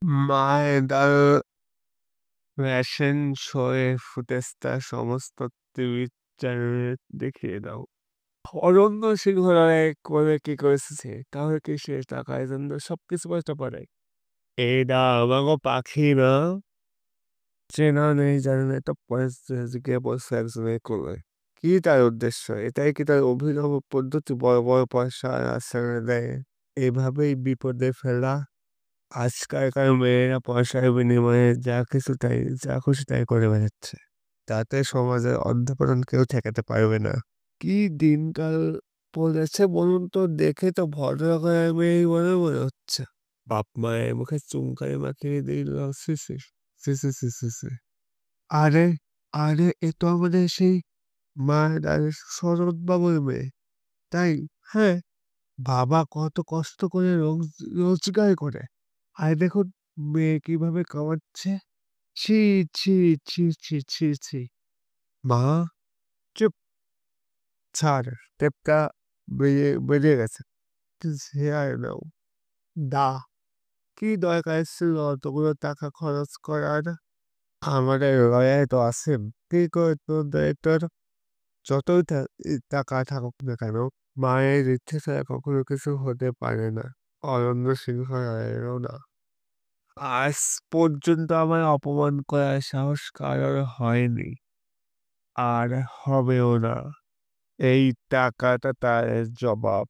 মায়ের ফ্যাশন শোয়ের ফুটেজটা সমস্ত টিভি চ্যানেলে দেখিয়ে দাও। অরন্য সিংহ রায় করে কি করেছে? তাহলে কি সে টাকার জন্য সবকিছু করতে পারে? এটা আমাগো পাখি না। চেনা নেই জানে না একটা পরিস্থিতিকে বলছে একজনের কোলে। কি তার উদ্দেশ্য? এটাই কি তার অভিনব পদ্ধতি বড় বড় পয়সা আশ্রয় দেয়? এভাবেই বিপদে ফেলা। আজকালকার মেয়েরা পয়সার বিনিময়ে যা খুশি তাই করে বেড়াচ্ছে। তাতে সমাজের অধঃপতন কেউ ঠেকাতে পারবে না। কি দিনকাল পড়েছে বলুন তো, দেখে তো ভদ্রঘরের মেয়েই মনে হচ্ছে। বাপ মায়ের মুখে চুনকালি মাখিয়ে দিল। সি সি সি সি সি সি সি। আরে আরে এ তো আমাদের সেই মায়ের আর শরৎ বাবুর মেয়ে, তাই? হ্যাঁ, বাবা কত কষ্ট করে রোজগার করে, আর দেখুন মেয়ে কিভাবে কামাচ্ছে। ছি ছি ছি ছি ছি ছি। মা, চুপ, ছাড়। টেপটা বেরিয়ে গেছে। শেয়ার নাও। দা, কি দরকার ছিল অতগুলো টাকা খরচ করার? আমাদের লয়ার তো আছেন। কি করে তোদের তোর যতই টাকা থাকুক না কেন, মায়ের ইচ্ছে ছাড়া কখনো কিছু হতে পারে না। অরণ্য সিংহ রায়েরও না। আজ পর্যন্ত আমার অপমান করার সাহস কারোর হয়নি, আর হবেও না। এই টাকাটা তার জবাব।